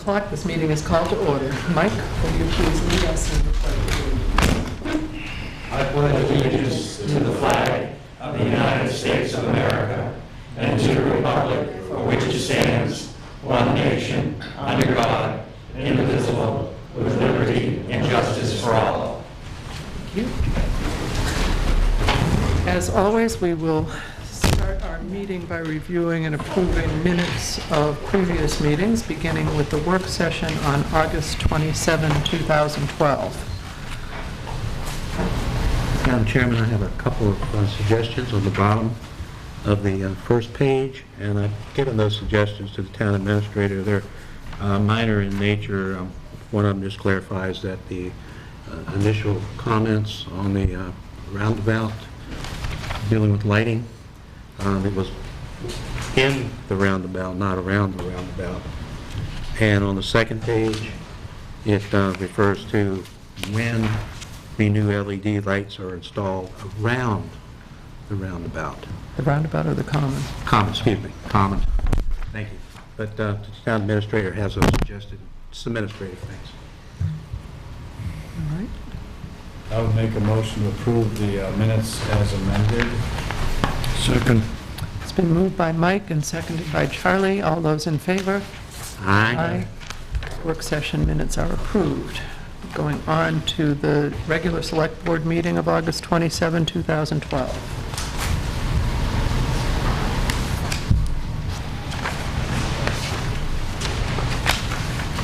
o'clock. This meeting is called to order. Mike, will you please lead us in the pledge? I pledge allegiance to the flag of the United States of America and to the republic for which it stands, one nation, under God, indivisible, with liberty and justice for all. Thank you. As always, we will start our meeting by reviewing and approving minutes of previous meetings, beginning with the work session on August 27, 2012. Madam Chairman, I have a couple of suggestions on the bottom of the first page, and I've given those suggestions to the town administrator. They're minor in nature. One of them just clarifies that the initial comments on the roundabout dealing with lighting, it was in the roundabout, not around the roundabout. And on the second page, it refers to when the new LED lights are installed around the roundabout. The roundabout or the common? Common, excuse me, common. Thank you. But the town administrator has those suggested. It's administrative things. All right. I would make a motion to approve the minutes as amended. Second. It's been moved by Mike and seconded by Charlie. All those in favor? Aye. Work session minutes are approved. Going on to the regular select board meeting of August 27, 2012.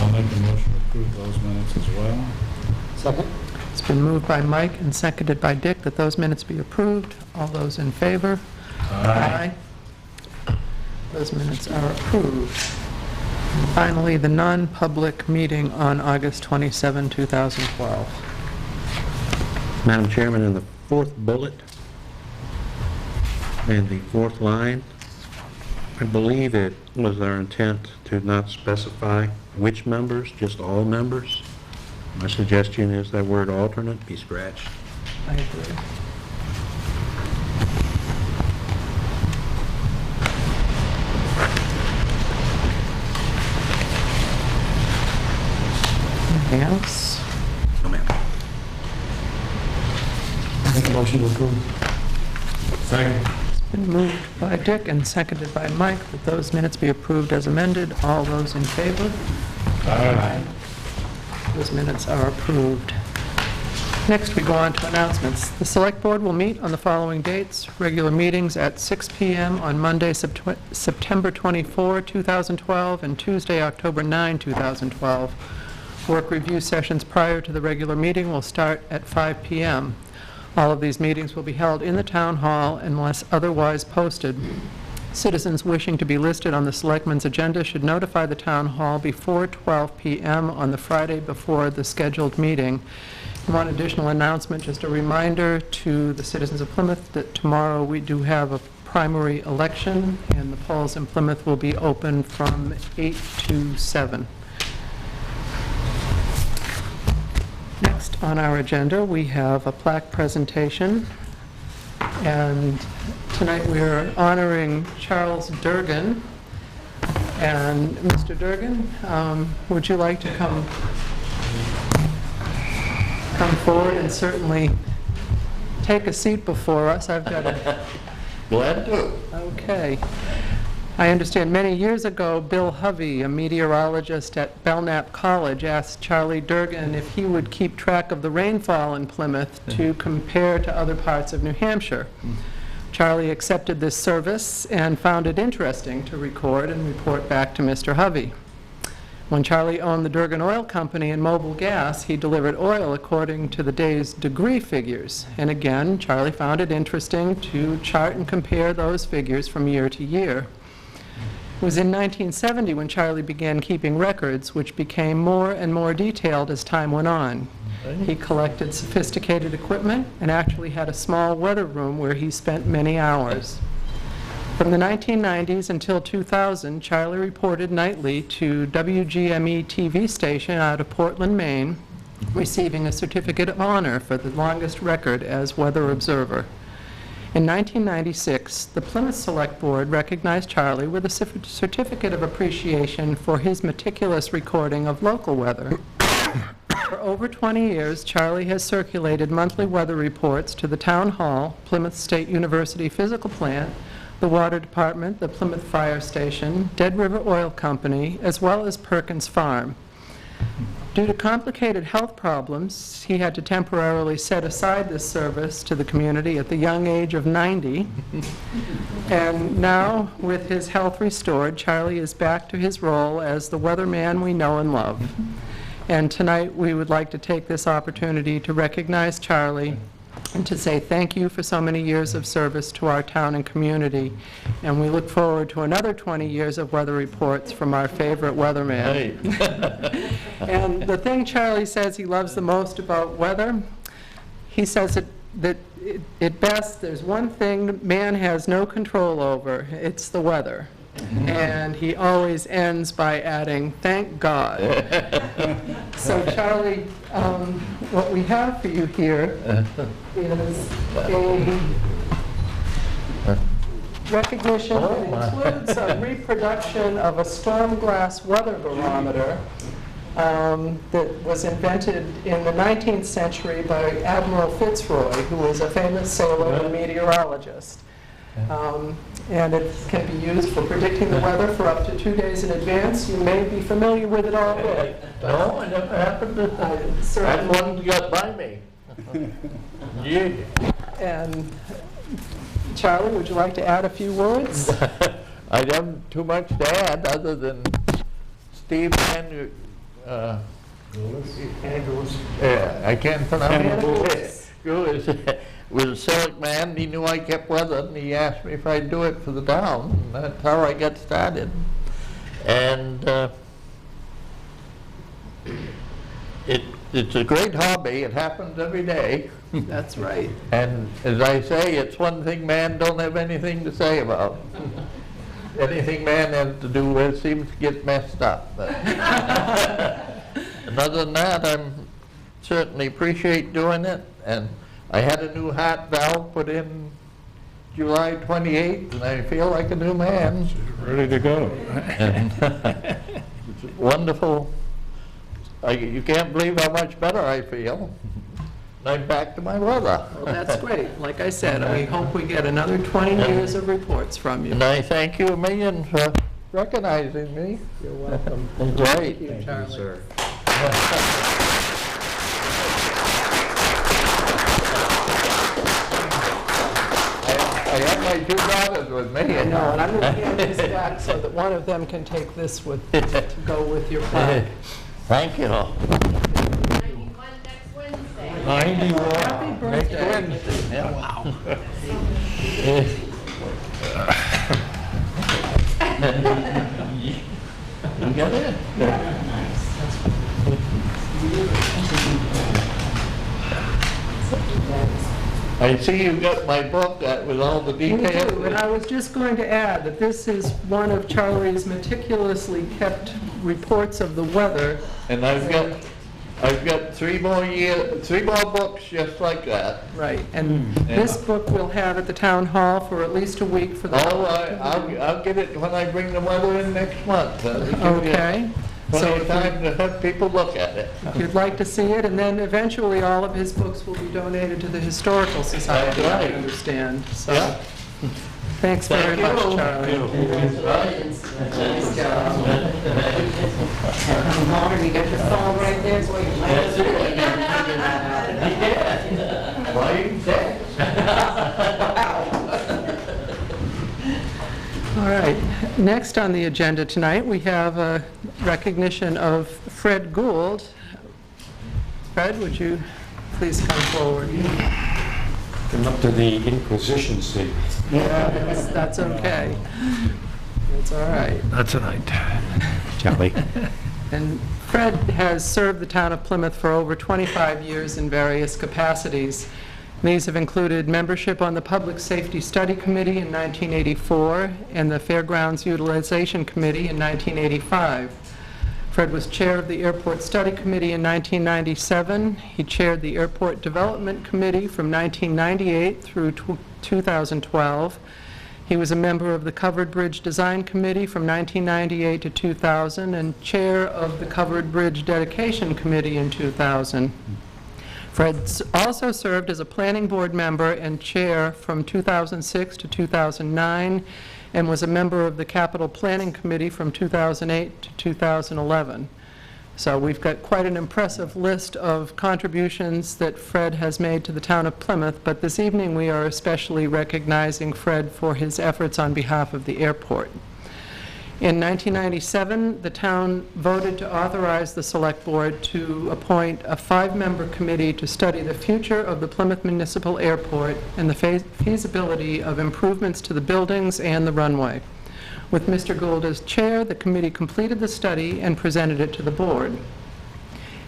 I'll make a motion to approve those minutes as well. Second. It's been moved by Mike and seconded by Dick that those minutes be approved. All those in favor? Aye. Those minutes are approved. And finally, the non-public meeting on August 27, 2012. Madam Chairman, in the fourth bullet and the fourth line, I believe it was our intent to not specify which members, just all members. My suggestion is that word alternate be scratched. I agree. Anything else? No, ma'am. Make a motion to approve. Second. It's been moved by Dick and seconded by Mike that those minutes be approved as amended. All those in favor? Aye. Those minutes are approved. Next, we go on to announcements. The Select Board will meet on the following dates. Regular meetings at 6 p.m. on Monday, September 24, 2012, and Tuesday, October 9, 2012. Work review sessions prior to the regular meeting will start at 5 p.m. All of these meetings will be held in the Town Hall unless otherwise posted. Citizens wishing to be listed on the Selectmen's agenda should notify the Town Hall before 12 p.m. on the Friday before the scheduled meeting. One additional announcement, just a reminder to the citizens of Plymouth that tomorrow we do have a primary election, and the polls in Plymouth will be open from 8 to 7. Next on our agenda, we have a plaque presentation, and tonight we are honoring Charles Durgin. And Mr. Durgin, would you like to come forward and certainly take a seat before us? I've got a... Glad to. Okay. I understand many years ago, Bill Hovey, a meteorologist at Belknap College, asked Charlie Durgin if he would keep track of the rainfall in Plymouth to compare to other parts of New Hampshire. Charlie accepted this service and found it interesting to record and report back to Mr. Hovey. When Charlie owned the Durgin Oil Company and Mobil Gas, he delivered oil according to the day's degree figures. And again, Charlie found it interesting to chart and compare those figures from year to year. It was in 1970 when Charlie began keeping records, which became more and more detailed as time went on. He collected sophisticated equipment and actually had a small weather room where he spent many hours. From the 1990s until 2000, Charlie reported nightly to WGME TV station out of Portland, Maine, receiving a certificate of honor for the longest record as weather observer. In 1996, the Plymouth Selectboard recognized Charlie with a certificate of appreciation for his meticulous recording of local weather. For over 20 years, Charlie has circulated monthly weather reports to the Town Hall, Plymouth State University Physical Plant, the Water Department, the Plymouth Fire Station, Dead River Oil Company, as well as Perkins Farm. Due to complicated health problems, he had to temporarily set aside this service to the community at the young age of 90. And now, with his health restored, Charlie is back to his role as the weatherman we know and love. And tonight, we would like to take this opportunity to recognize Charlie and to say thank you for so many years of service to our town and community. And we look forward to another 20 years of weather reports from our favorite weatherman. And the thing Charlie says he loves the most about weather, he says that at best, there's one thing man has no control over. It's the weather. And he always ends by adding, "Thank God." So, Charlie, what we have for you here is a recognition that includes a reproduction of a storm glass weather barometer that was invented in the 19th century by Admiral Fitzroy, who was a famous sailor and meteorologist. And it can be used for predicting the weather for up to 2 days in advance. You may be familiar with it already. No, it never happened. That one got by me. Yeah. And Charlie, would you like to add a few words? I don't too much to add other than Steve Andrews. I can't pronounce it. Was a selectman. He knew I kept weather, and he asked me if I'd do it for the town. And that's how I got started. And it's a great hobby. It happens every day. That's right. And as I say, it's one thing man don't have anything to say about. Anything man has to do with seems to get messed up. But and other than that, I certainly appreciate doing it. And I had a new heart valve put in July 28th, and I feel like a new man. Ready to go. And it's wonderful. You can't believe how much better I feel. I'm back to my weather. Well, that's great. Like I said, we hope we get another 20 years of reports from you. And I thank you a million for recognizing me. You're welcome. Great. Thank you, Charlie. sir. I have my two daughters with me. I know, and I'm going to hand this back so that one of them can take this to go with your plaque. Thank you. 91 next Wednesday. 91. Happy Next birthday. Wednesday. Yeah, wow. You got it? I see you got my book with all the We details. do, and I was just going to add that this is one of Charlie's meticulously kept reports of the weather. And I've got 3 more books just like that. Right, and this book we'll have at the town hall for at least a week for the... Oh, I'll get it when I bring the weather in next month. Okay. Plenty So of time to have people look at it. if you'd like to see it, and then eventually all of his books will be donated to the Historical Society, That's right. I understand. So, Yeah. thanks very much, Charlie. You got your phone right there, so you Why you say? All right, next on the agenda tonight, we have a recognition of Fred Gould. Fred, would you please come forward? Come up to the Inquisition seat. That's okay. That's all right. That's all right. Charlie. And Fred has served the town of Plymouth for over 25 years in various capacities. These have included membership on the Public Safety Study Committee in 1984 and the Fairgrounds Utilization Committee in 1985. Fred was chair of the Airport Study Committee in 1997. He chaired the Airport Development Committee from 1998 through 2012. He was a member of the Covered Bridge Design Committee from 1998 to 2000 and chair of the Covered Bridge Dedication Committee in 2000. Fred also served as a planning board member and chair from 2006 to 2009 and was a member of the Capital Planning Committee from 2008 to 2011. So we've got quite an impressive list of contributions that Fred has made to the town of Plymouth, but this evening we are especially recognizing Fred for his efforts on behalf of the airport. In 1997, the town voted to authorize the Select Board to appoint a 5-member committee to study the future of the Plymouth Municipal Airport and the feasibility of improvements to the buildings and the runway. With Mr. Gould as chair, the committee completed the study and presented it to the board.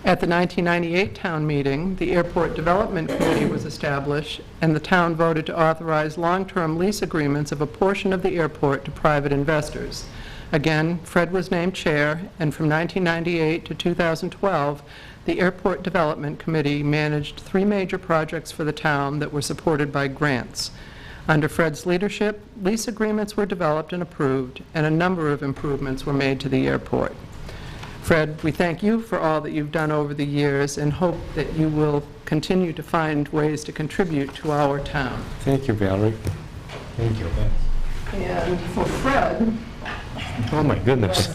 At the 1998 town meeting, the Airport Development Committee was established, and the town voted to authorize long-term lease agreements of a portion of the airport to private investors. Again, Fred was named chair, and from 1998 to 2012, the Airport Development Committee managed 3 major projects for the town that were supported by grants. Under Fred's leadership, lease agreements were developed and approved, and a number of improvements were made to the airport. Fred, we thank you for all that you've done over the years and hope that you will continue to find ways to contribute to our town. Thank you, Valerie. Thank you. And for Fred... Oh, my goodness.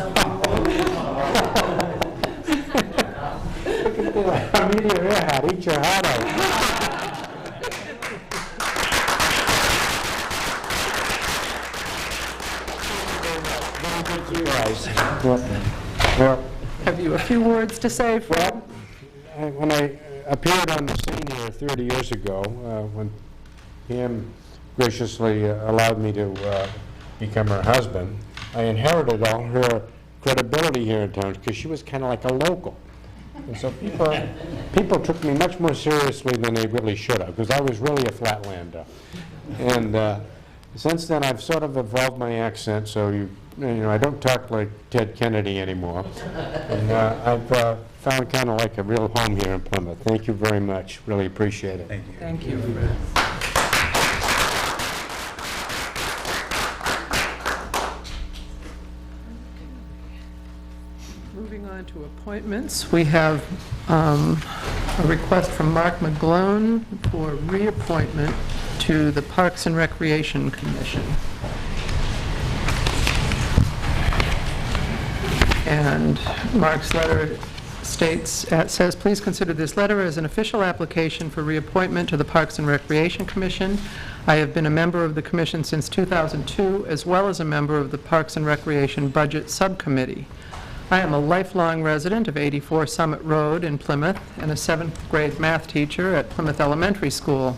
Meteor air hat, eat your heart out. Have you a few words to say, Fred? When I appeared on the scene here 30 years ago, when Pam graciously allowed me to become her husband, I inherited all her credibility here in town because she was kind of like a local. And so people took me much more seriously than they really should have, because I was really a flatlander. And since then, I've sort of evolved my accent, so you know, I don't talk like Ted Kennedy anymore. And I've found kind of like a real home here in Plymouth. Thank you very much. Really appreciate it. Thank you. Thank you, Fred. Moving on to appointments, we have a request from Mark McGlone for reappointment to the Parks and Recreation Commission. And Mark's letter says, please consider this letter as an official application for reappointment to the Parks and Recreation Commission. I have been a member of the commission since 2002, as well as a member of the Parks and Recreation Budget Subcommittee. I am a lifelong resident of 84 Summit Road in Plymouth and a 7th grade math teacher at Plymouth Elementary School.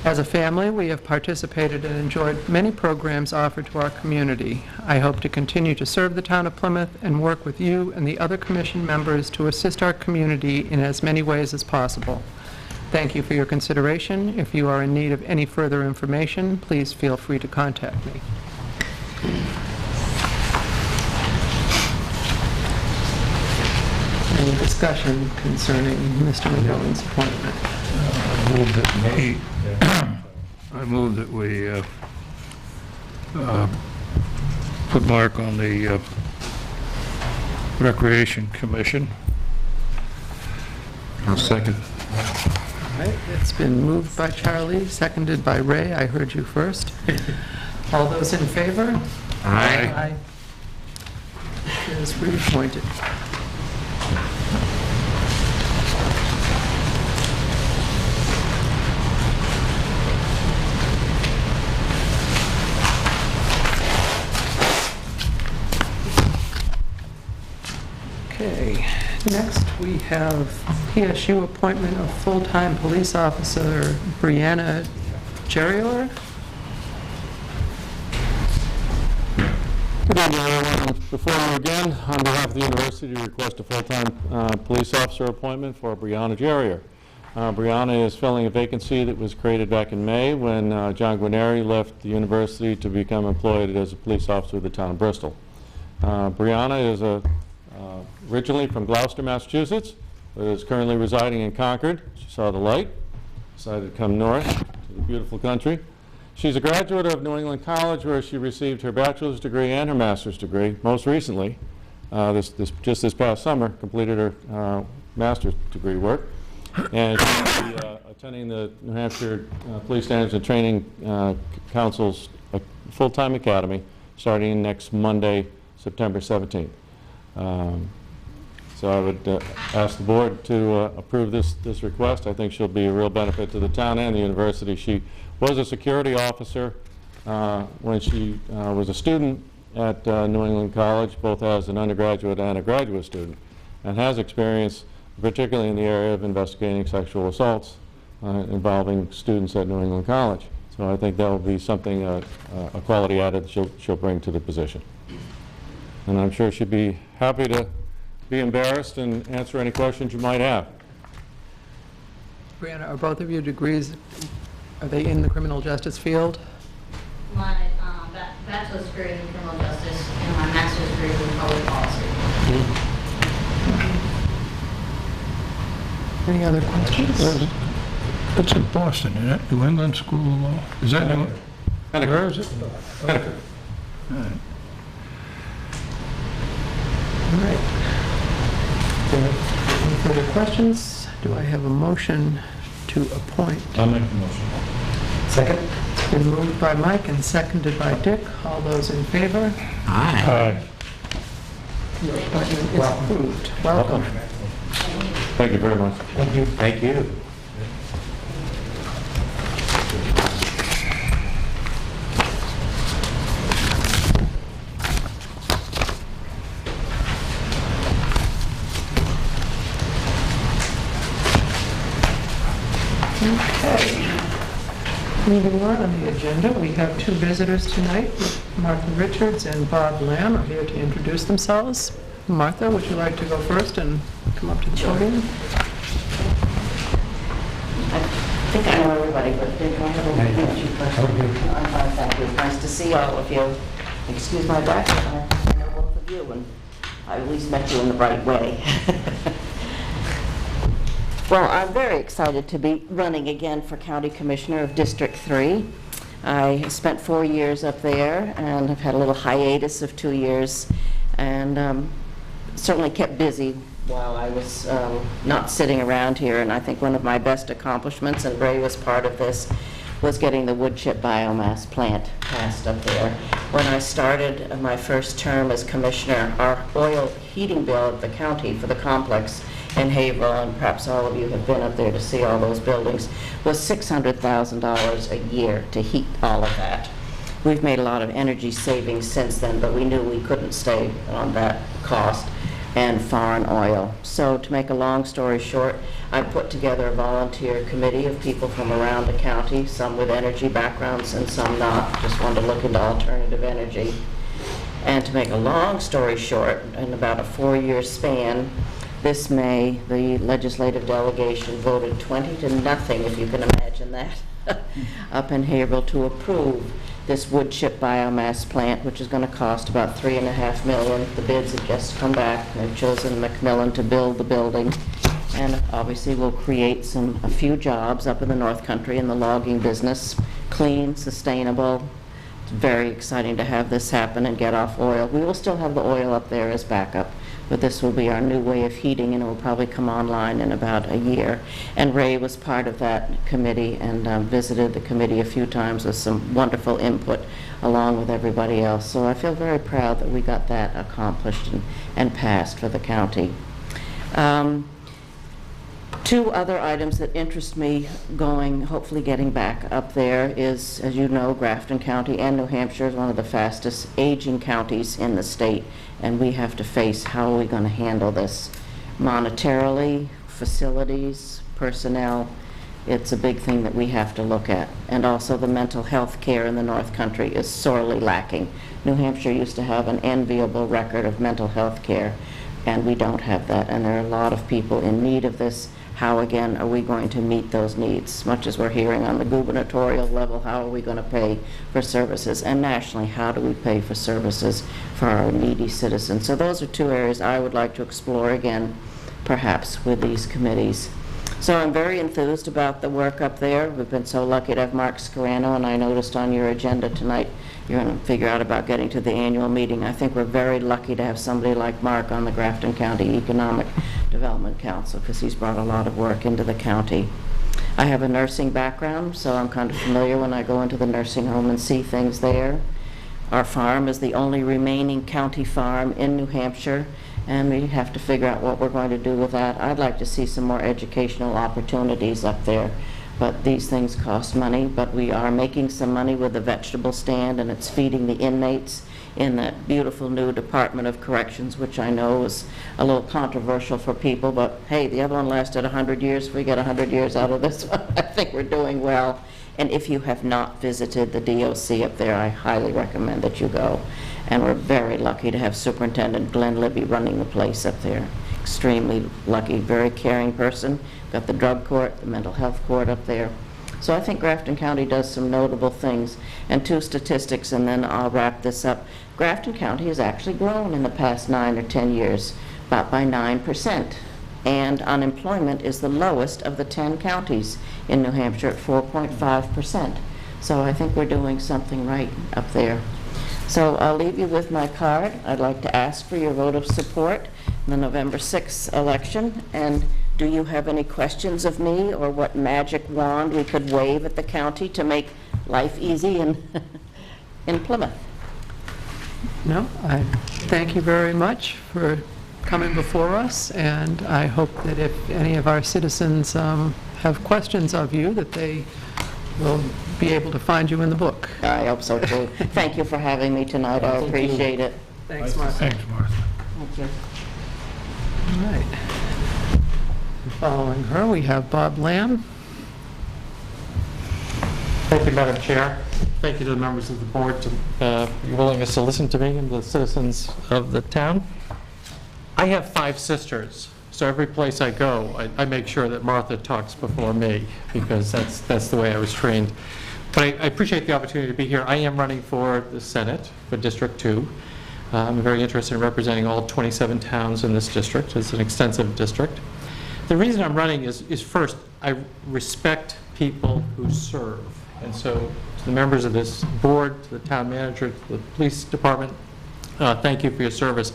As a family, we have participated and enjoyed many programs offered to our community. I hope to continue to serve the town of Plymouth and work with you and the other commission members to assist our community in as many ways as possible. Thank you for your consideration. If you are in need of any further information, please feel free to contact me. Any discussion concerning Mr. McGowan's appointment? I move that we put Mark on the Recreation Commission. I'll second. All right, it's been moved by Charlie, seconded by Ray. I heard you first. All those in favor? Aye. Aye. It is reappointed. Okay, next we have PSU appointment of full-time police officer Brianna Jerrior. Good evening, everyone. Before you again, on behalf of the university, we request a full-time police officer appointment for Brianna Jerrier. Brianna is filling a vacancy that was created back in May when John Guarneri left the university to become employed as a police officer of the town of Bristol. Brianna is a Originally from Gloucester, Massachusetts, but is currently residing in Concord. She saw the light, decided to come north to the beautiful country. She's a graduate of New England College, where she received her bachelor's degree and her master's degree. Most recently, just this past summer, completed her master's degree work. And she'll be attending the New Hampshire Police Standards and Training Council's full-time academy starting next Monday, September 17th. So I would ask the board to approve this request. I think she'll be a real benefit to the town and the university. She was a security officer when she was a student at New England College, both as an undergraduate and a graduate student, and has experience particularly in the area of investigating sexual assaults involving students at New England College. So I think that will be something, a quality added she'll bring to the position. And I'm sure she'd be happy to be embarrassed and answer any questions you might have. Brianna, are both of your degrees, are they in the criminal justice field? My bachelor's degree in criminal justice and my master's degree in public policy. Any other questions? It's in Boston, isn't it? New England School of Law? Is that New? Where is it? Henniker. All right. All right. Any further questions? Do I have a motion to appoint? I'll make the motion. Second. It's been moved by Mike and seconded by Dick. All those in favor? Aye. Your appointment is approved. Welcome. Thank you very much. Thank you. Thank you. Okay. Moving on the agenda, we have two visitors tonight. Martha Richards and Bob Lamb are here to introduce themselves. Martha, would you like to go first and come up to the podium? I think I know everybody, but Dick, I haven't met you personally. I'm fine, thank you. Nice to see all of you. Excuse my background, I know both of you, and I at least met you in the right way. Well, I'm very excited to be running again for County Commissioner of District 3. I spent 4 years up there and have had a little hiatus of 2 years, and certainly kept busy while I was not sitting around here. And I think one of my best accomplishments, and Ray was part of this, was getting the wood chip biomass plant passed up there. When I started my first term as commissioner, our oil heating bill at the county for the complex in Haverhill, and perhaps all of you have been up there to see all those buildings, was $600,000 a year to heat all of that. We've made a lot of energy savings since then, but we knew we couldn't stay on that cost and foreign oil. So to make a long story short, I put together a volunteer committee of people from around the county, some with energy backgrounds and some not, just wanted to look into alternative energy. And to make a long story short, in about a 4-year span, this May, the legislative delegation voted 20-0, if you can imagine that, up in Haverhill to approve this wood chip biomass plant, which is going to cost about $3.5 million. The bids have just come back. They've chosen Macmillan to build the building, and obviously will create a few jobs up in the North Country in the logging business. Clean, sustainable. It's very exciting to have this happen and get off oil. We will still have the oil up there as backup, but this will be our new way of heating, and it will probably come online in about a year. And Ray was part of that committee and visited the committee a few times with some wonderful input along with everybody else. So I feel very proud that we got that accomplished and passed for the county. Two other items that interest me hopefully getting back up there is, as you know, Grafton County and New Hampshire is one of the fastest aging counties in the state, and we have to face how are we going to handle this monetarily, facilities, personnel. It's a big thing that we have to look at. And also the mental health care in the North Country is sorely lacking. New Hampshire used to have an enviable record of mental health care, and we don't have that, and there are a lot of people in need of this. how, again, are we going to meet those needs? Much as we're hearing on the gubernatorial level, how are we going to pay for services? And nationally, how do we pay for services for our needy citizens? So those are two areas I would like to explore again, perhaps with these committees. So I'm very enthused about the work up there. We've been so lucky to have Mark Scarano, and I noticed on your agenda tonight you're going to figure out about getting to the annual meeting. I think we're very lucky to have somebody like Mark on the Grafton County Economic Development Council, because he's brought a lot of work into the county. I have a nursing background, so I'm kind of familiar when I go into the nursing home and see things there. Our farm is the only remaining county farm in New Hampshire, and we have to figure out what we're going to do with that. I'd like to see some more educational opportunities up there, but these things cost money. But we are making some money with the vegetable stand, and it's feeding the inmates in that beautiful new Department of Corrections, which I know is a little controversial for people, but hey, the other one lasted 100 years. If we get 100 years out of this one, I think we're doing well. And if you have not visited the DOC up there, I highly recommend that you go. And we're very lucky to have Superintendent Glenn Libby running the place up there. Extremely lucky, very caring person. Got the drug court, the mental health court up there. So I think Grafton County does some notable things. And two statistics, and then I'll wrap this up. Grafton County has actually grown in the past 9 or 10 years, about by 9%. And unemployment is the lowest of the 10 counties in New Hampshire at 4.5%. So I think we're doing something right up there. So I'll leave you with my card. I'd like to ask for your vote of support in the November 6th election. And do you have any questions of me, or what magic wand we could wave at the county to make life easy in Plymouth? No, I thank you very much for coming before us, and I hope that if any of our citizens have questions of you, that they will be able to find you in the book. I hope so too. Thank you for having me tonight. I appreciate it. Thanks, Martha. Thanks, Martha. Thank you. All right. Following her, we have Bob Lamb. Thank you, Madam Chair. Thank you to the members of the board for your willingness to listen to me and the citizens of the town. I have 5 sisters, so every place I go, I make sure that Martha talks before me, because that's the way I was trained. But I appreciate the opportunity to be here. I am running for the Senate for District 2. I'm very interested in representing all 27 towns in this district. It's an extensive district. The reason I'm running is first, I respect people who serve. And so to the members of this board, to the town manager, to the police department, thank you for your service.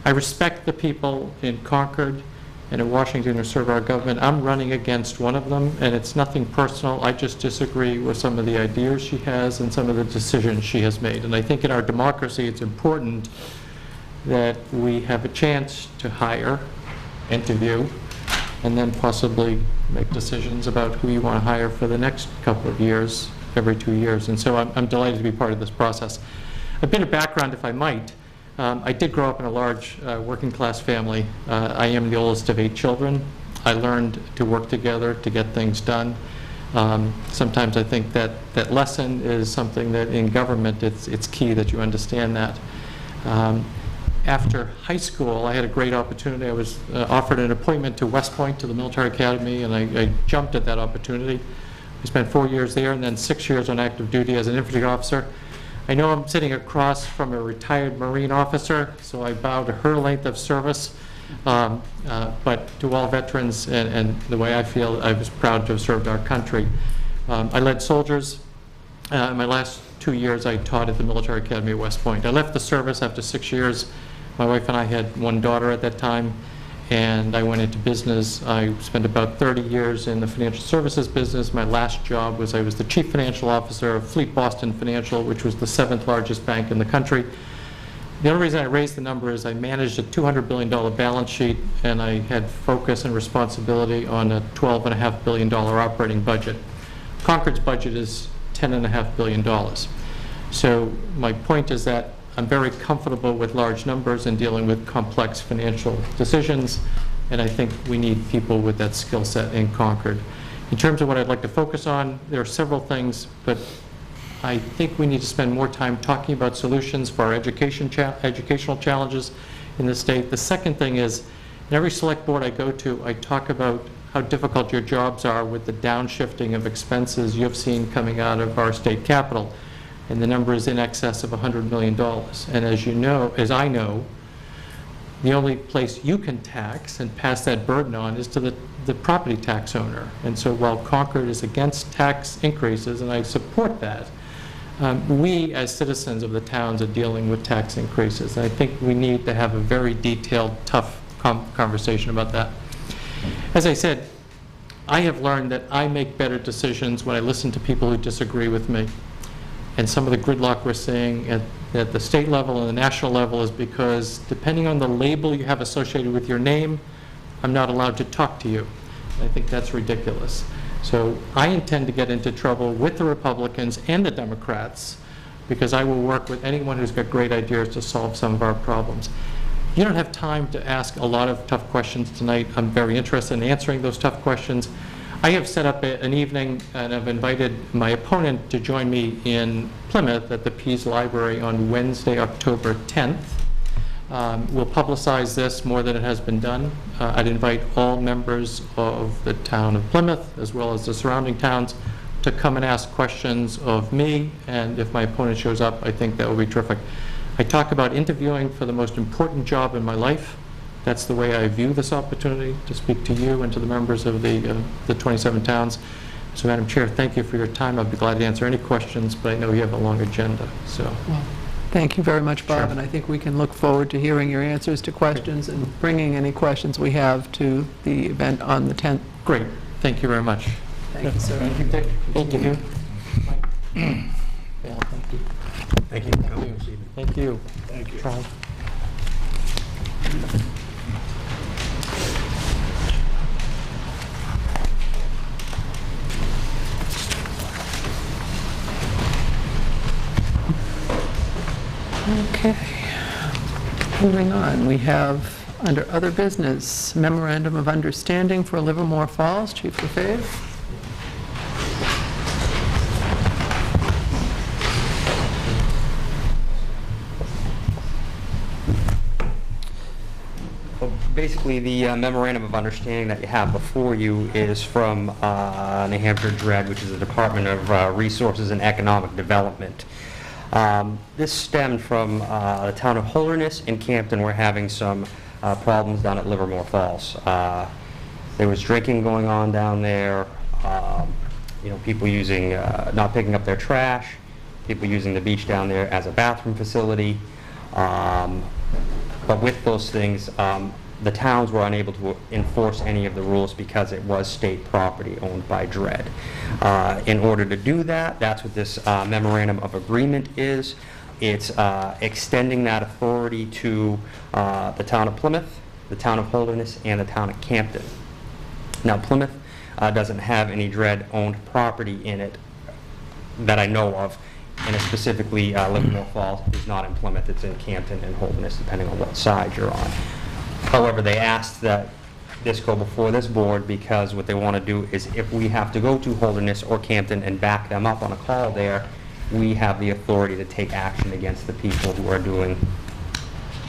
I respect the people in Concord and in Washington who serve our government. I'm running against one of them, and it's nothing personal. I just disagree with some of the ideas she has and some of the decisions she has made. And I think in our democracy, it's important that we have a chance to hire, interview, and then possibly make decisions about who you want to hire for the next couple of years, every 2 years. And so I'm delighted to be part of this process. A bit of background, if I might. I did grow up in a large working class family. I am the oldest of 8 children. I learned to work together to get things done. Sometimes I think that lesson is something that in government it's key that you understand that. After high school, I had a great opportunity. I was offered an appointment to West Point, to the military academy, and I jumped at that opportunity. I spent 4 years there and then 6 years on active duty as an infantry officer. I know I'm sitting across from a retired Marine officer, so I bow to her length of service. But to all veterans, and the way I feel, I was proud to have served our country. I led soldiers. In my last 2 years, I taught at the military academy at West Point. I left the service after 6 years. My wife and I had 1 daughter at that time, and I went into business. I spent about 30 years in the financial services business. My last job was I was the chief financial officer of Fleet Boston Financial, which was the 7th largest bank in the country. The only reason I raised the number is I managed a $200 billion balance sheet, and I had focus and responsibility on a $12.5 billion operating budget. Concord's budget is $10.5 billion. So my point is that I'm very comfortable with large numbers and dealing with complex financial decisions, and I think we need people with that skill set in Concord. In terms of what I'd like to focus on, there are several things, but I think we need to spend more time talking about solutions for our educational challenges in the state. The second thing is, in every select board I go to, I talk about how difficult your jobs are with the downshifting of expenses you've seen coming out of our state capital. And the number is in excess of $100 million. And as you know, as I know, the only place you can tax and pass that burden on is to the property tax owner. And so while Concord is against tax increases, and I support that, we as citizens of the towns are dealing with tax increases. And I think we need to have a very detailed, tough conversation about that. As I said, I have learned that I make better decisions when I listen to people who disagree with me. And some of the gridlock we're seeing at the state level and the national level is because depending on the label you have associated with your name, I'm not allowed to talk to you. I think that's ridiculous. So I intend to get into trouble with the Republicans and the Democrats because I will work with anyone who's got great ideas to solve some of our problems. You don't have time to ask a lot of tough questions tonight. I'm very interested in answering those tough questions. I have set up an evening, and I've invited my opponent to join me in Plymouth at the Pease Library on Wednesday, October 10th. We'll publicize this more than it has been done. I'd invite all members of the town of Plymouth, as well as the surrounding towns, to come and ask questions of me, and if my opponent shows up, I think that would be terrific. I talk about interviewing for the most important job in my life. That's the way I view this opportunity to speak to you and to the members of the 27 towns. So, Madam Chair, thank you for your time. I'll be glad to answer any questions, but I know you have a long agenda. So, Well, thank you very much, Bob, and I think we can look forward to hearing your answers to questions and bringing any questions we have to the event on the 10th. great. Thank you very much. Thank you, sir. Thank you, Dick. Thank you. Val, thank you. Thank you for coming this evening. Thank you. Thank you. Charlie. Okay. Moving on, we have, under other business, Memorandum of Understanding for Livermore Falls. Chief Lefebvre. Well, basically, the memorandum of understanding that you have before you is from New Hampshire DRED, which is the Department of Resources and Economic Development. This stemmed from the town of Holderness and Campton were having some problems down at Livermore Falls. There was drinking going on down there, people using, not picking up their trash, people using the beach down there as a bathroom facility. But with those things, the towns were unable to enforce any of the rules because it was state property owned by DRED. In order to do that, that's what this memorandum of agreement is. It's extending that authority to the town of Plymouth, the town of Holderness, and the town of Campton. Now, Plymouth doesn't have any DRED-owned property in it that I know of, and specifically Livermore Falls is not in Plymouth, it's in Campton and Holderness, depending on what side you're on. However, they asked that this go before this board because what they want to do is if we have to go to Holderness or Campton and back them up on a call there, we have the authority to take action against the people who are doing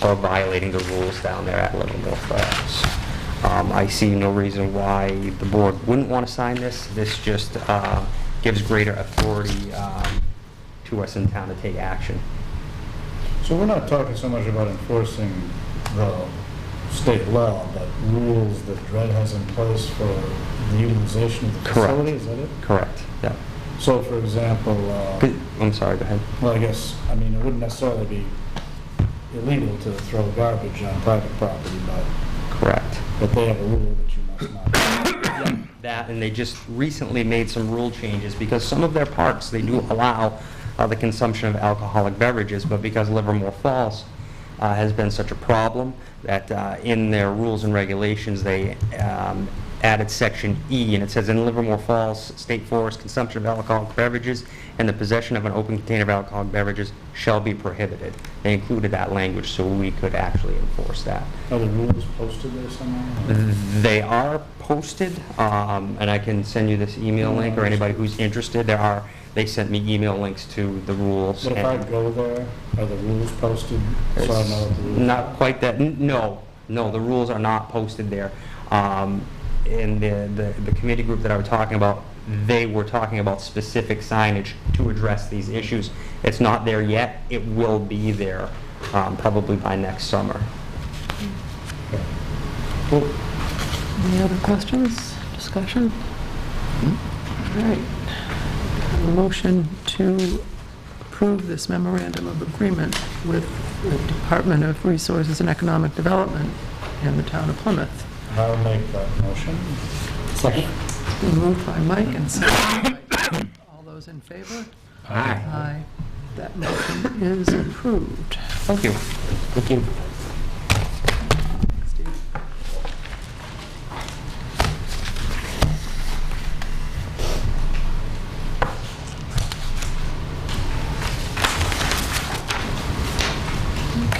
or violating the rules down there at Livermore Falls. I see no reason why the board wouldn't want to sign this. This just gives greater authority to us in town to take action. So we're not talking so much about enforcing the state law, but rules that DRED has in place for the utilization of the facility, is that it? Correct, yeah. So, for example... I'm sorry, go ahead. Well, I guess, it wouldn't necessarily be illegal to throw garbage on private property, Correct. but they have a rule that you must not do. Yeah, that, and they just recently made some rule changes because some of their parks, they do allow the consumption of alcoholic beverages, but because Livermore Falls has been such a problem that in their rules and regulations they added section E, and it says in Livermore Falls State Forest, consumption of alcoholic beverages and the possession of an open container of alcoholic beverages shall be prohibited. They included that language so we could actually enforce that. Are the rules posted there somewhere? They are posted, and I can send you this email link, or anybody who's interested. They sent me email links to the rules. But if I go there, are the rules posted? So I know what the rules Not quite that. No, the rules are not posted there. in the committee group that I was talking about, they were talking about specific signage to address these issues. It's not there yet. It will be there probably by next summer. Any other questions, discussion? All right. A motion to approve this memorandum of agreement with the Department of Resources and Economic Development in the town of Plymouth. I'll make that motion. Second. It's been moved by Mike and seconded by Joe. All those in favor? Aye. Aye. That motion is approved. Thank you. Thank you. Steve.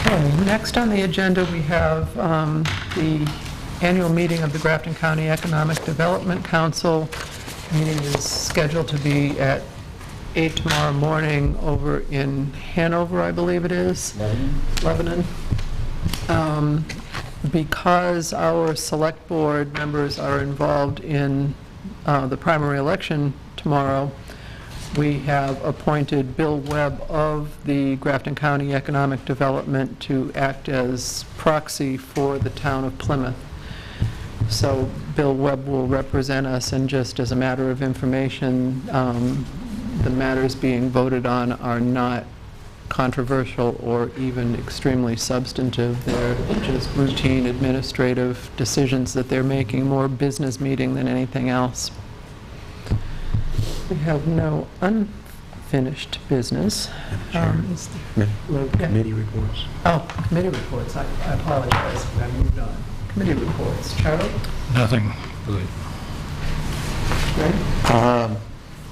Okay, next on the agenda, we have the annual meeting of the Grafton County Economic Development Council. Meeting is scheduled to be at 8 tomorrow morning over in Hanover, I believe it is. Lebanon. Because our select board members are involved in the primary election tomorrow, we have appointed Bill Webb of the Grafton County Economic Development to act as proxy for the town of Plymouth. So Bill Webb will represent us, and just as a matter of information, the matters being voted on are not controversial or even extremely substantive. They're just routine administrative decisions that they're making, more business meeting than anything else. We have no unfinished business. Is there- Committee reports. Oh, committee reports. I apologize. I moved on. Committee reports. Charlie? Nothing. Good. Ray?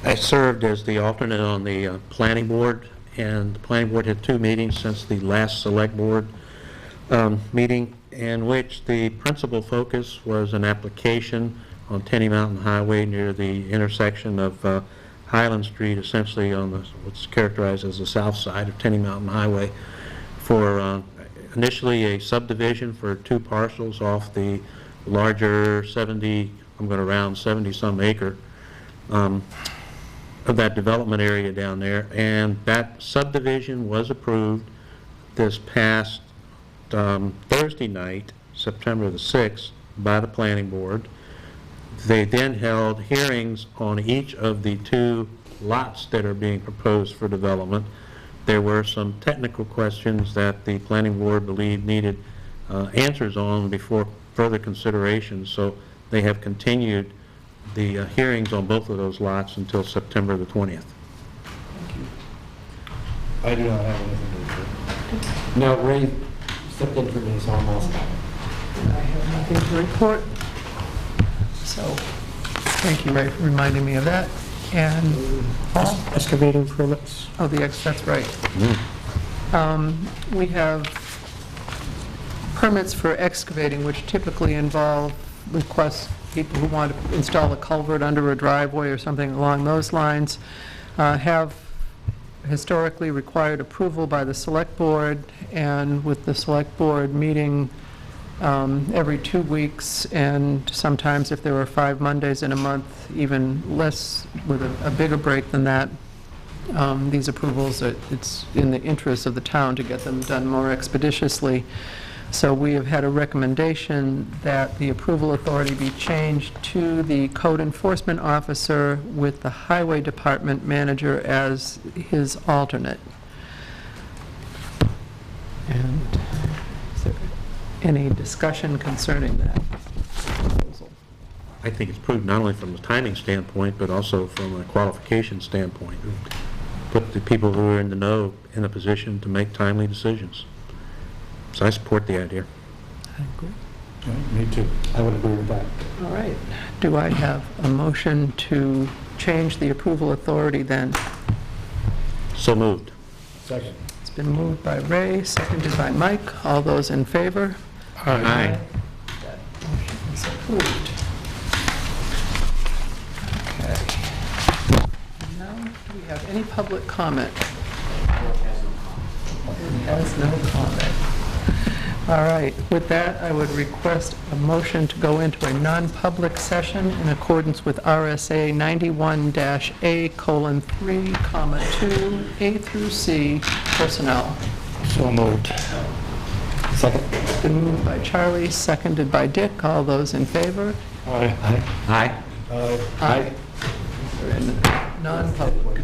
I served as the alternate on the planning board, and the planning board had 2 meetings since the last select board meeting, in which the principal focus was an application on Tenny Mountain Highway near the intersection of Highland Street, essentially on what's characterized as the south side of Tenny Mountain Highway, for initially a subdivision for 2 parcels off the larger 70, I'm going to round 70-some acre of that development area down there, and that subdivision was approved this past Thursday night, September the 6th, by the planning board. They then held hearings on each of the 2 lots that are being proposed for development. There were some technical questions that the planning board believed needed answers on before further consideration, so they have continued the hearings on both of those lots until September the 20th. I do not have anything to report. No, Ray stepped in for me, so I'm all set. I have nothing to report. So, thank you, Ray, for reminding me of that. And Paul? Excavating permits. Oh, that's right. We have permits for excavating, which typically involve requests, people who want to install a culvert under a driveway or something along those lines, have historically required approval by the select board, and with the select board meeting every 2 weeks, and sometimes if there were 5 Mondays in a month, even less, with a bigger break than that. These approvals, it's in the interest of the town to get them done more expeditiously. So we have had a recommendation that the approval authority be changed to the code enforcement officer with the highway department manager as his alternate. And is there any discussion concerning that proposal? I think it's prudent not only from a timing standpoint, but also from a qualification standpoint. Put the people who are in the know in a position to make timely decisions. So I support the idea. I agree. Yeah, me too. I would agree with that. All right. Do I have a motion to change the approval authority then? So moved. Second. It's been moved by Ray, seconded by Mike. All those in favor? Aye. That motion is approved. Okay. Now, do we have any public comment? It has no comment. All right, with that, I would request a motion to go into a non-public session in accordance with RSA 91-A:3, 2, A through C, personnel. So moved. Been moved by Charlie, seconded by Dick. All those in favor? Aye. Aye. Aye. We're in non-public.